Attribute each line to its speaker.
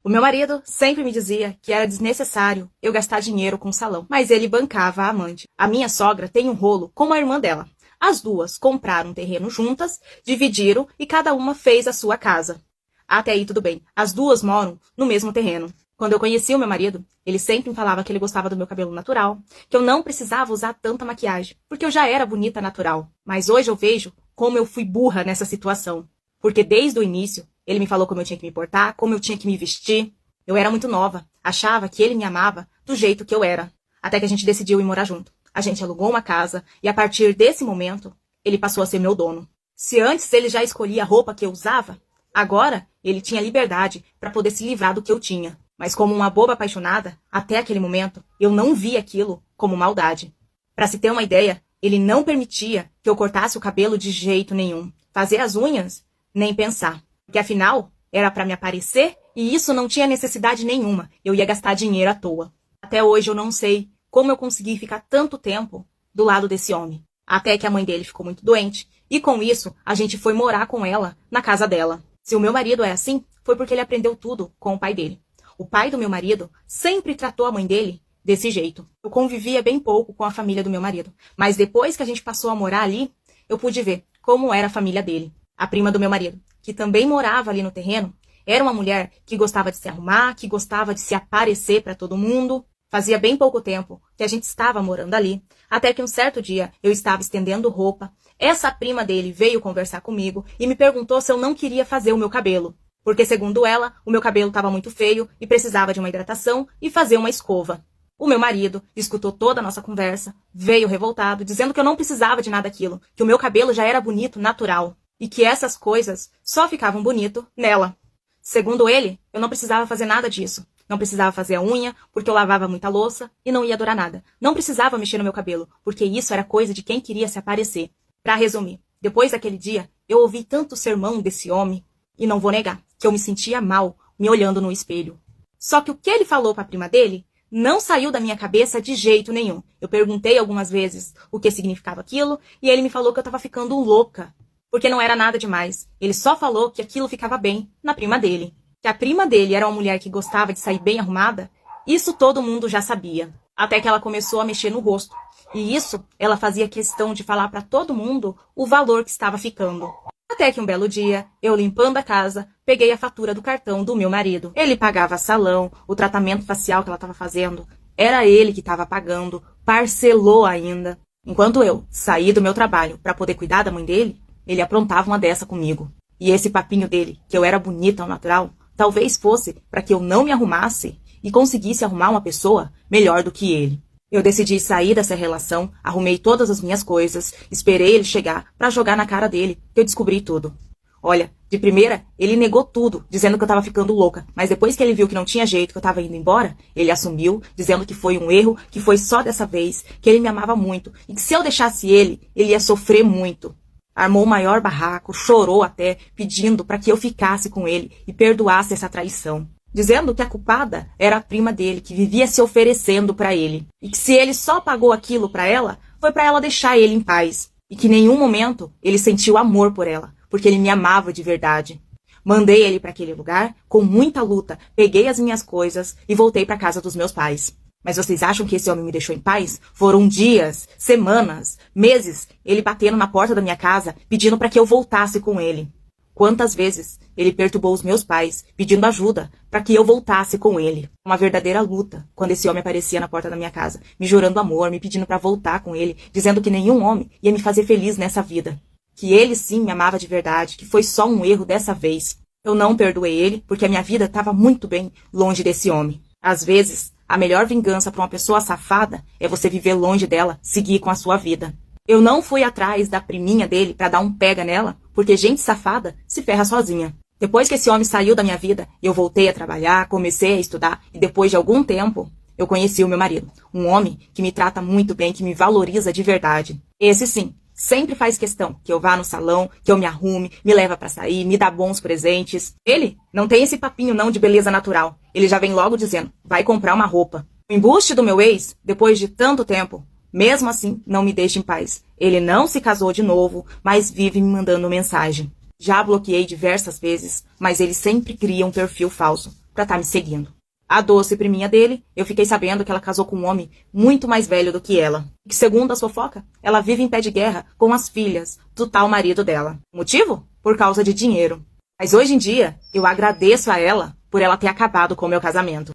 Speaker 1: O meu marido sempre me dizia que era desnecessário eu gastar dinheiro com salão, mas ele bancava a amante. A minha sogra tem um rolo com a irmã dela. As duas compraram um terreno juntas, dividiram e cada uma fez a sua casa. Até aí tudo bem, as duas moram no mesmo terreno. Quando eu conheci o meu marido, ele sempre me falava que ele gostava do meu cabelo natural, que eu não precisava usar tanta maquiagem, porque eu já era bonita natural. Mas hoje eu vejo como eu fui burra nessa situação, porque desde o início ele me falou como eu tinha que me portar, como eu tinha que me vestir. Eu era muito nova, achava que ele me amava do jeito que eu era. Até que a gente decidiu ir morar junto. A gente alugou uma casa e a partir desse momento, ele passou a ser meu dono. Se antes ele já escolhia a roupa que eu usava, agora ele tinha liberdade para poder se livrar do que eu tinha. Mas como uma boba apaixonada, até aquele momento, eu não via aquilo como maldade. Para se ter uma ideia, ele não permitia que eu cortasse o cabelo de jeito nenhum. Fazer as unhas, nem pensar. Porque afinal, era para me aparecer e isso não tinha necessidade nenhuma. Eu ia gastar dinheiro à toa. Até hoje eu não sei como eu consegui ficar tanto tempo do lado desse homem. Até que a mãe dele ficou muito doente e com isso a gente foi morar com ela na casa dela. Se o meu marido é assim, foi porque ele aprendeu tudo com o pai dele. O pai do meu marido sempre tratou a mãe dele desse jeito. Eu convivia bem pouco com a família do meu marido, mas depois que a gente passou a morar ali, eu pude ver como era a família dele. A prima do meu marido, que também morava ali no terreno, era uma mulher que gostava de se arrumar, que gostava de se aparecer para todo mundo. Fazia bem pouco tempo que a gente estava morando ali, até que um certo dia eu estava estendendo roupa. Essa prima dele veio conversar comigo e me perguntou se eu não queria fazer o meu cabelo. Porque, segundo ela, o meu cabelo estava muito feio e precisava de uma hidratação e fazer uma escova. O meu marido escutou toda a nossa conversa, veio revoltado, dizendo que eu não precisava de nada daquilo, que o meu cabelo já era bonito, natural, e que essas coisas só ficavam bonito nela. Segundo ele, eu não precisava fazer nada disso. Não precisava fazer a unha, porque eu lavava muita louça e não ia durar nada. Não precisava mexer no meu cabelo, porque isso era coisa de quem queria se aparecer. Pra resumir, depois daquele dia, eu ouvi tanto sermão desse homem, e não vou negar, que eu me sentia mal me olhando no espelho. Só que o que ele falou pra prima dele não saiu da minha cabeça de jeito nenhum. Eu perguntei algumas vezes o que significava aquilo, e ele me falou que eu tava ficando louca, porque não era nada demais. Ele só falou que aquilo ficava bem na prima dele. Que a prima dele era uma mulher que gostava de sair bem arrumada, isso todo mundo já sabia. Até que ela começou a mexer no rosto. E isso ela fazia questão de falar pra todo mundo o valor que estava ficando. Até que um belo dia, eu limpando a casa, peguei a fatura do cartão do meu marido. Ele pagava salão, o tratamento facial que ela estava fazendo, era ele que estava pagando, parcelou ainda. Enquanto eu saí do meu trabalho para poder cuidar da mãe dele, ele aprontava uma dessa comigo. E esse papinho dele, que eu era bonita ao natural, talvez fosse para que eu não me arrumasse e conseguisse arrumar uma pessoa melhor do que ele. Eu decidi sair dessa relação, arrumei todas as minhas coisas, esperei ele chegar para jogar na cara dele, que eu descobri tudo. Olha, de primeira, ele negou tudo, dizendo que eu tava ficando louca, mas depois que ele viu que não tinha jeito, que eu tava indo embora, ele assumiu, dizendo que foi um erro, que foi só dessa vez, que ele me amava muito, e que se eu deixasse ele ia sofrer muito. Armou o maior barraco, chorou até, pedindo para que eu ficasse com ele e perdoasse essa traição. Dizendo que a culpada era a prima dele, que vivia se oferecendo para ele. E que se ele só pagou aquilo para ela, foi para ela deixar ele em paz. E que em nenhum momento ele sentiu amor por ela, porque ele me amava de verdade. Mandei ele para aquele lugar, com muita luta, peguei as minhas coisas e voltei para casa dos meus pais. Mas vocês acham que esse homem me deixou em paz? Foram dias, semanas, meses, ele batendo na porta da minha casa, pedindo para que eu voltasse com ele. Quantas vezes ele perturbou os meus pais, pedindo ajuda para que eu voltasse com ele. Uma verdadeira luta, quando esse homem aparecia na porta da minha casa, me jurando amor, me pedindo para voltar com ele, dizendo que nenhum homem ia me fazer feliz nessa vida. Que ele sim me amava de verdade, que foi só um erro dessa vez. Eu não perdoei ele, porque a minha vida estava muito bem longe desse homem. Às vezes, a melhor vingança para uma pessoa safada é você viver longe dela, seguir com a sua vida. Eu não fui atrás da priminha dele para dar um pega nela, porque gente safada se ferra sozinha. Depois que esse homem saiu da minha vida, eu voltei a trabalhar, comecei a estudar e depois de algum tempo, eu conheci o meu marido. Um homem que me trata muito bem, que me valoriza de verdade. Esse sim, sempre faz questão que eu vá no salão, que eu me arrume, me leva para sair, me dá bons presentes. Ele não tem esse papinho não de beleza natural. Ele já vem logo dizendo, vai comprar uma roupa. O embuste do meu ex, depois de tanto tempo, mesmo assim, não me deixa em paz. Ele não se casou de novo, mas vive me mandando mensagem. Já bloqueei diversas vezes, mas ele sempre cria um perfil falso, pra tá me seguindo. A doce priminha dele, eu fiquei sabendo que ela casou com um homem muito mais velho do que ela. E que, segundo a fofoca, ela vive em pé de guerra com as filhas do tal marido dela. Motivo? Por causa de dinheiro. Mas hoje em dia, eu agradeço a ela por ela ter acabado com o meu casamento.